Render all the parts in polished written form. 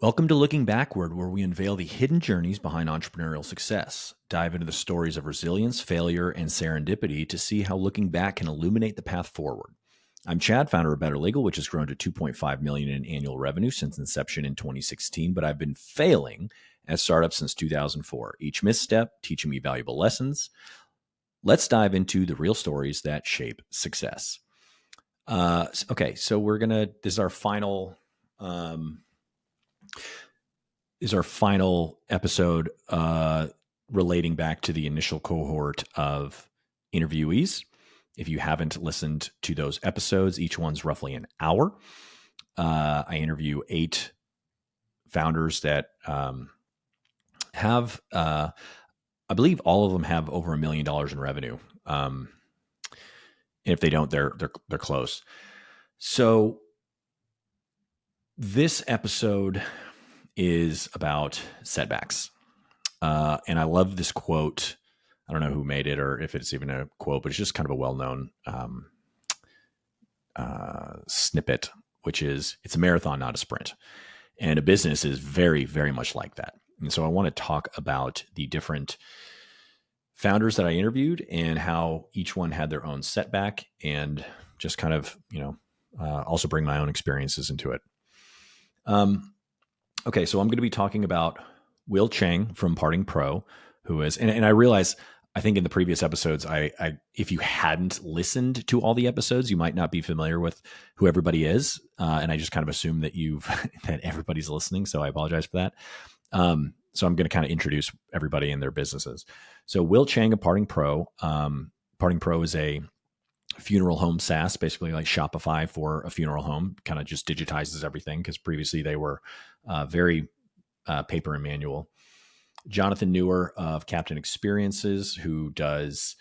Welcome to Looking Backward, where we unveil the hidden journeys behind entrepreneurial success, dive into the stories of resilience, failure, and serendipity to see how looking back can illuminate the path forward. I'm Chad, founder of Better Legal, which has grown to 2.5 million in annual revenue since inception in 2016, but I've been failing at startups since 2004, each misstep teaching me valuable lessons. Let's dive into the real stories that shape success. Okay, so this is our final episode relating back to the initial cohort of interviewees. If you haven't listened to those episodes, each one's roughly an hour. I interview 8 founders that have, I believe all of them have over $1 million in revenue. And if they don't, they're close. So this episode is about setbacks. And I love this quote. I don't know who made it or if it's even a quote, but it's just kind of a well-known snippet, which is, it's a marathon, not a sprint. And a business is very, very much like that. And so I want to talk about the different founders that I interviewed and how each one had their own setback, and just kind of, also bring my own experiences into it. Okay, so I'm going to be talking about Will Chang from Parting Pro, who is, and I realize, I think in the previous episodes, if you hadn't listened to all the episodes, you might not be familiar with who everybody is, and I just kind of assume that that everybody's listening, so I apologize for that. So I'm going to kind of introduce everybody and their businesses. So Will Chang of Parting Pro. Parting Pro is a funeral home SaaS, basically like Shopify for a funeral home, kind of just digitizes everything, because previously they were very paper and manual. Jonathan Newer of Captain Experiences, who does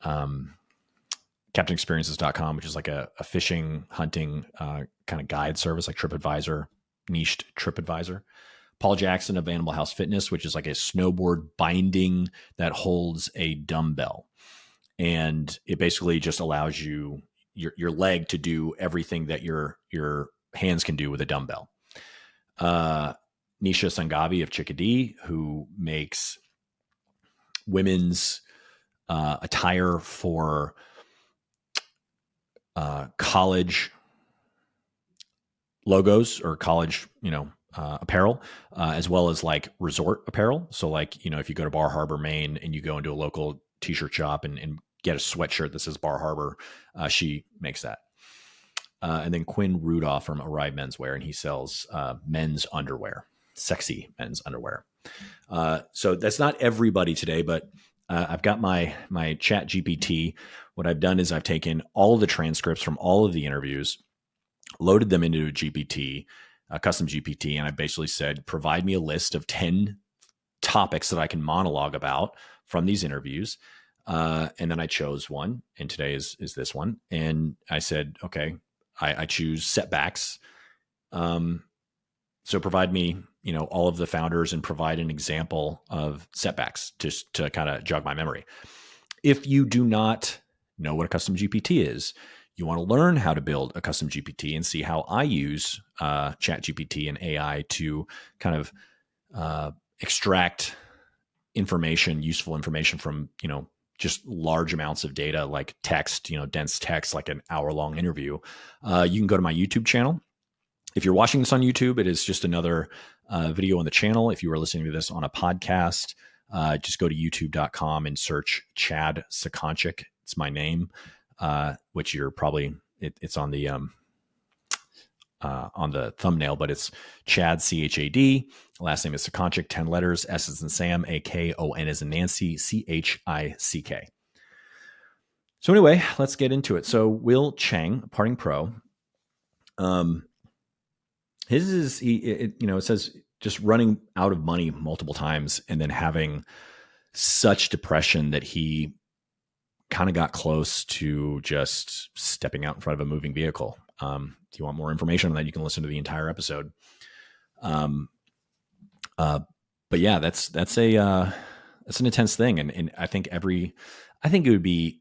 CaptainExperiences.com, which is like a fishing, hunting kind of guide service, like TripAdvisor, niched TripAdvisor. Paul Jackson of Animal House Fitness, which is like a snowboard binding that holds a dumbbell. And it basically just allows your leg to do everything that your hands can do with a dumbbell. Nisha Sangavi of Chickadee, who makes women's attire for college logos or college, apparel, as well as like resort apparel. So like, if you go to Bar Harbor, Maine, and you go into a local t-shirt shop and get a sweatshirt that says Bar Harbor, she makes that. And then Quinn Rudolph from Arrive Menswear, and he sells men's underwear, sexy men's underwear. So that's not everybody today, but I've got my Chat GPT. What I've done is I've taken all of the transcripts from all of the interviews, loaded them into a GPT, a custom GPT, and I basically said, provide me a list of 10 topics that I can monologue about from these interviews. And then I chose one, and today is this one. And I said, okay, I choose setbacks. So provide me, all of the founders and provide an example of setbacks just to kind of jog my memory. If you do not know what a custom GPT is, you want to learn how to build a custom GPT and see how I use Chat GPT and AI to kind of extract information, useful information from, just large amounts of data, like text, dense text, like an hour-long interview. You can go to my YouTube channel. If you're watching this on YouTube, it is just another video on the channel. If you are listening to this on a podcast, just go to youtube.com and search Chad Sakonchik. It's my name, which you're probably, it's on the thumbnail, but it's Chad, C-H-A-D. Last name is Sakonchik, 10 letters, S as in Sam, A-K-O-N as in Nancy, C-H-I-C-K. So anyway, let's get into it. So Will Chang, Parting Pro, his is, it says just running out of money multiple times and then having such depression that he kind of got close to just stepping out in front of a moving vehicle. If you want more information on that, you can listen to the entire episode. But yeah, that's an intense thing. And I think it would be,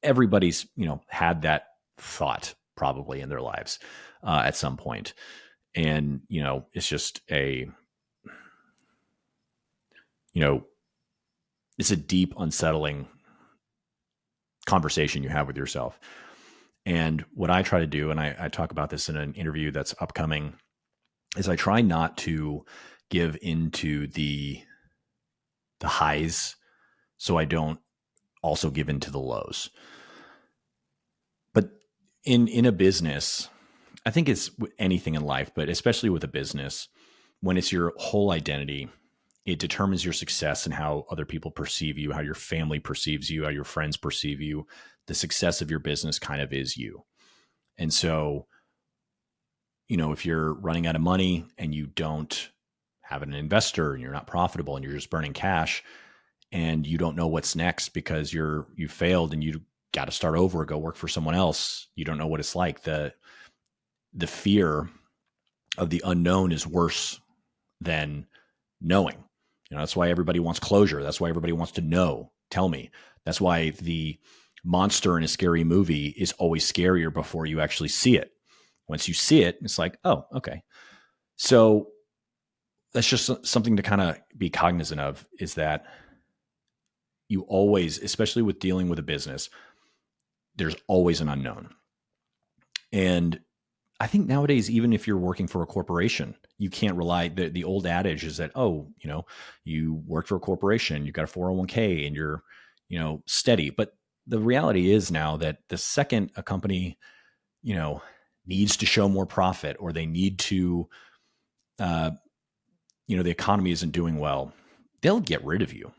everybody's, had that thought probably in their lives, at some point. And, it's just you know, it's a deep, unsettling conversation you have with yourself. And what I try to do, and I talk about this in an interview that's upcoming, is I try not to give into the highs, so I don't also give into the lows. But in a business, I think it's anything in life, but especially with a business, when it's your whole identity, it determines your success and how other people perceive you, how your family perceives you, how your friends perceive you. The success of your business kind of is you. And so, if you're running out of money and you don't have an investor and you're not profitable and you're just burning cash and you don't know what's next because you failed and you got to start over, go work for someone else. You don't know what it's like. The fear of the unknown is worse than knowing. That's why everybody wants closure. That's why everybody wants to know. Tell me. That's why the monster in a scary movie is always scarier before you actually see it. Once you see it, it's like, oh, okay. So that's just something to kind of be cognizant of, is that you always, especially with dealing with a business, there's always an unknown. And I think nowadays, even if you're working for a corporation, you can't rely. The old adage is that, you work for a corporation, you've got a 401k and you're, steady. But the reality is now that the second a company, needs to show more profit, or they need to, the economy isn't doing well, they'll get rid of you.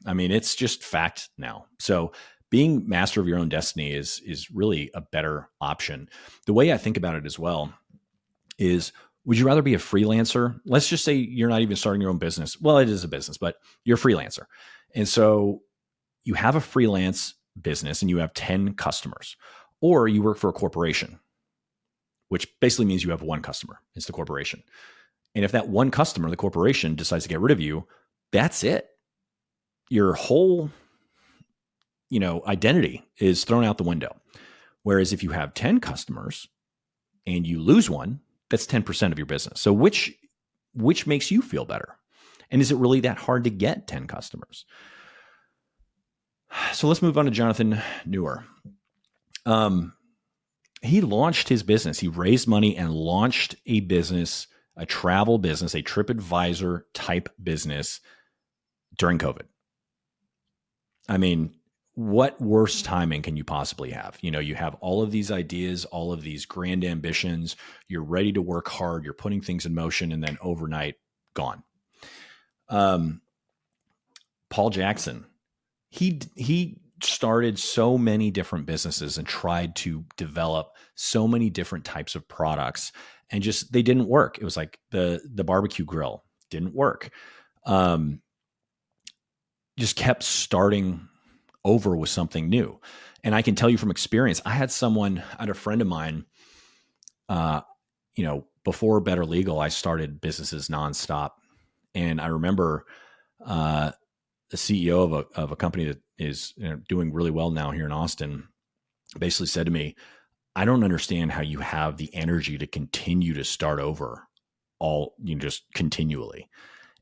I mean, it's just fact now. So being master of your own destiny is really a better option. The way I think about it as well is, would you rather be a freelancer? Let's just say you're not even starting your own business. Well, it is a business, but you're a freelancer. And so you have a freelance business and you have 10 customers, or you work for a corporation, which basically means you have one customer. It's the corporation. And if that one customer, the corporation, decides to get rid of you, that's it. Your whole, identity is thrown out the window. Whereas if you have 10 customers and you lose one, that's 10% of your business. So which makes you feel better? And is it really that hard to get 10 customers? So let's move on to Jonathan Newer. He launched his business. He raised money and launched a business, a travel business, a TripAdvisor type business during COVID. I mean, what worse timing can you possibly have? You have all of these ideas, all of these grand ambitions. You're ready to work hard. You're putting things in motion, and then overnight, gone. Paul Jackson, he started so many different businesses and tried to develop so many different types of products, and just they didn't work. It was like the barbecue grill didn't work. Just kept starting over with something new. And I can tell you from experience, I had a friend of mine, before Better Legal, I started businesses nonstop. And I remember the CEO of a company that is doing really well now here in Austin basically said to me, I don't understand how you have the energy to continue to start over just continually.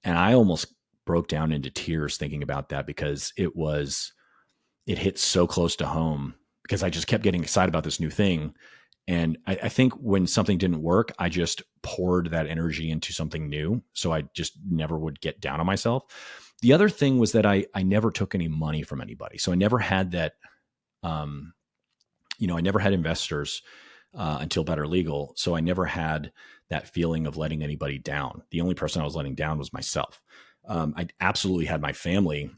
And I almost broke down into tears thinking about that, because it hit so close to home, because I just kept getting excited about this new thing. And I think when something didn't work, I just poured that energy into something new. So I just never would get down on myself. The other thing was that I never took any money from anybody. So I never had that, I never had investors until Better Legal. So I never had that feeling of letting anybody down. The only person I was letting down was myself. I absolutely had my family,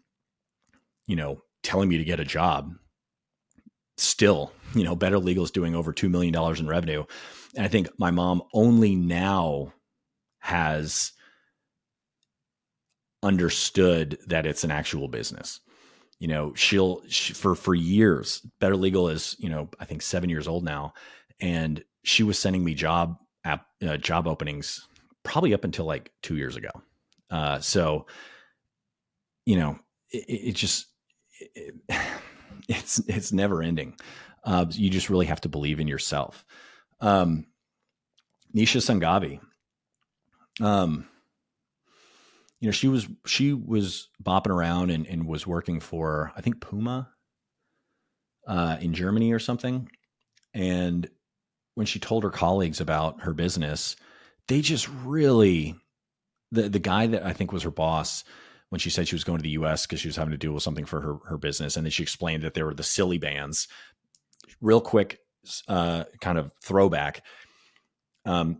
telling me to get a job. Still, Better Legal is doing over $2 million in revenue. And I think my mom only now has understood that it's an actual business. For years, Better Legal is, I think 7 years old now. And she was sending me job openings probably up until like 2 years ago. It's never ending. You just really have to believe in yourself. Nisha Sanghavi, Um, she was bopping around and was working for, I think, Puma in Germany or something. And when she told her colleagues about her business, they just really, the guy that I think was her boss, when she said she was going to the US because she was having to deal with something for her business, and then she explained that there were the silly bands. Real quick, kind of throwback. Um,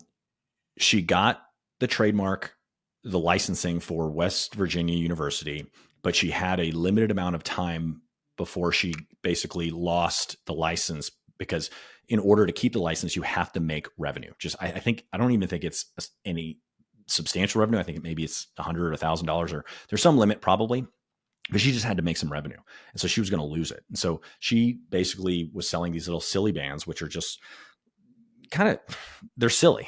she got the trademark, the licensing for West Virginia University, but she had a limited amount of time before she basically lost the license, because in order to keep the license, you have to make revenue. I think, I don't even think it's any substantial revenue. I think maybe it's $100 or $1,000, or there's some limit probably, but she just had to make some revenue. And so she was going to lose it. And so she basically was selling these little silly bands, which are just kind of, they're silly.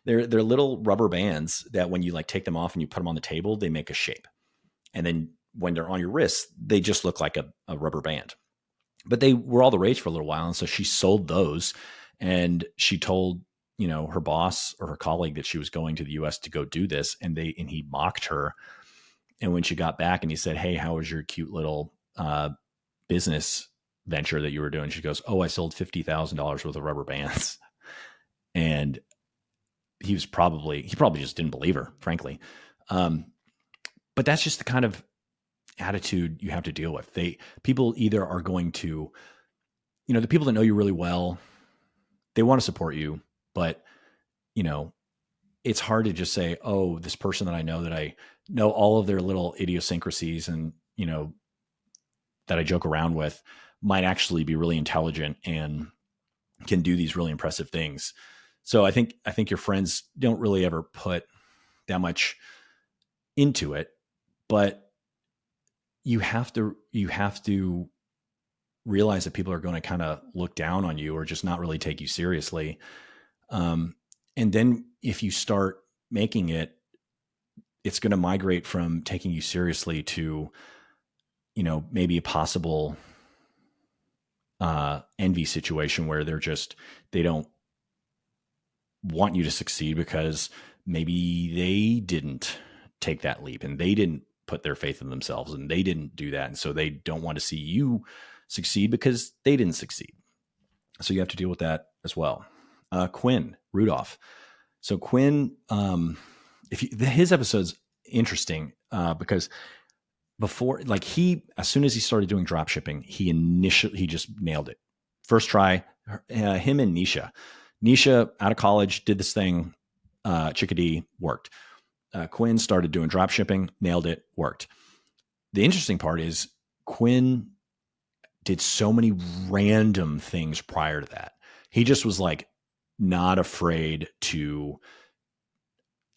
They're little rubber bands that when you like take them off and you put them on the table, they make a shape. And then when they're on your wrist, they just look like a rubber band. But they were all the rage for a little while. And so she sold those, and she told, her boss or her colleague that she was going to the US to go do this. And he mocked her. And when she got back and he said, "Hey, how was your cute little business venture that you were doing?" She goes, "Oh, I sold $50,000 worth of rubber bands." And he probably just didn't believe her, frankly. But that's just the kind of attitude you have to deal with. People either are going to, the people that know you really well, they want to support you, but it's hard to just say, "Oh, this person that I know all of their little idiosyncrasies and, that I joke around with might actually be really intelligent and can do these really impressive things." So I think your friends don't really ever put that much into it, but you have to realize that people are going to kind of look down on you or just not really take you seriously. And then if you start making it, it's going to migrate from taking you seriously to, maybe a possible envy situation where they don't want you to succeed because maybe they didn't take that leap and they didn't put their faith in themselves and they didn't do that. And so they don't want to see you succeed because they didn't succeed. So you have to deal with that as well. Quinn Rudolph. So Quinn, his episode's interesting because before, like as soon as he started doing drop shipping, he just nailed it. First try, him and Nisha out of college did this thing, Chickadee, worked. Quinn started doing drop shipping, nailed it, worked. The interesting part is Quinn did so many random things prior to that. He just was like not afraid to.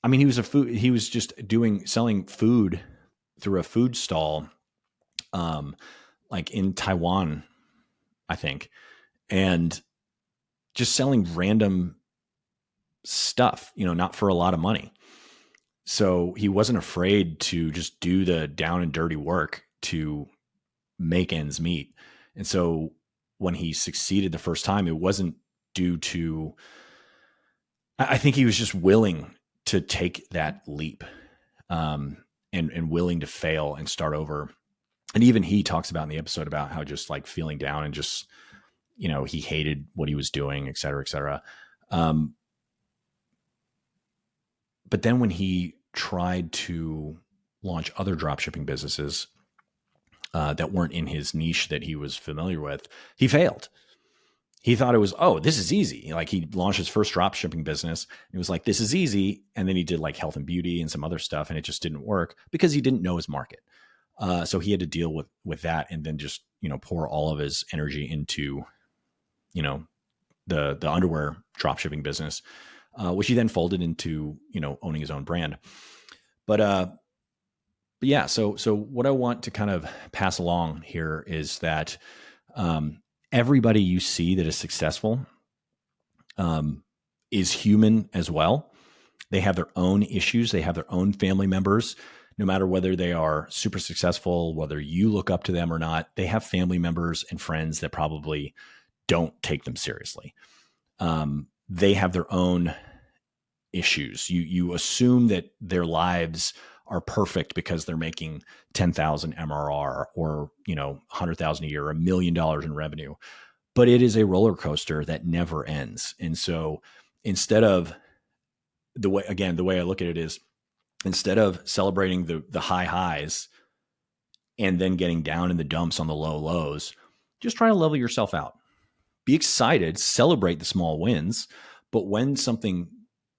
I mean, he was just selling food through a food stall, like in Taiwan, I think, and just selling random stuff, not for a lot of money. So he wasn't afraid to just do the down and dirty work to make ends meet. And so when he succeeded the first time, it wasn't due to, I think he was just willing to take that leap, and willing to fail and start over. And even he talks about in the episode about how just like feeling down and just, he hated what he was doing, et cetera, et cetera. But then when he tried to launch other dropshipping businesses that weren't in his niche that he was familiar with, he failed. He thought it was, oh, this is easy. Like he launched his first drop shipping business. He was like, this is easy. And then he did like health and beauty and some other stuff. And it just didn't work because he didn't know his market. So he had to deal with that and then just, pour all of his energy into, the underwear drop shipping business, which he then folded into, owning his own brand. But yeah, so what I want to kind of pass along here is that, everybody you see that is successful is human as well. They have their own issues. They have their own family members. No matter whether they are super successful, whether you look up to them or not, they have family members and friends that probably don't take them seriously. They have their own issues. You assume that their lives are perfect because they're making 10,000 MRR or, 100,000 a year, $1 million in revenue. But it is a roller coaster that never ends. And so instead of the way I look at it is, instead of celebrating the high highs and then getting down in the dumps on the low lows, just try to level yourself out. Be excited, celebrate the small wins. But when something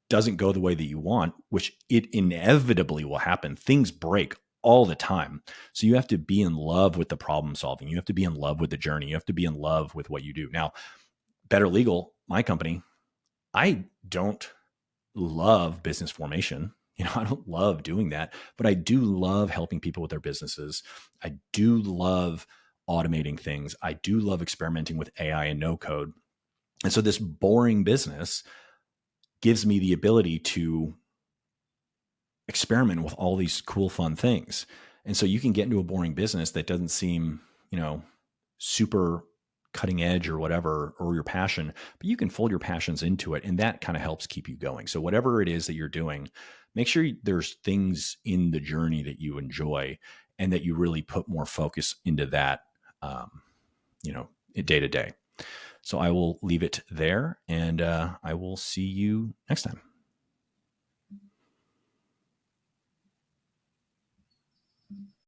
doesn't go the way that you want, which it inevitably will happen, things break all the time. So you have to be in love with the problem solving. You have to be in love with the journey. You have to be in love with what you do. Now, Better Legal, my company, I don't love business formation. I don't love doing that, but I do love helping people with their businesses. I do love automating things. I do love experimenting with AI and no code. And so this boring business gives me the ability to experiment with all these cool, fun things. And so you can get into a boring business that doesn't seem, super cutting edge or whatever, or your passion, but you can fold your passions into it. And that kind of helps keep you going. So whatever it is that you're doing, make sure there's things in the journey that you enjoy and that you really put more focus into that, day to day. So I will leave it there, and I will see you next time.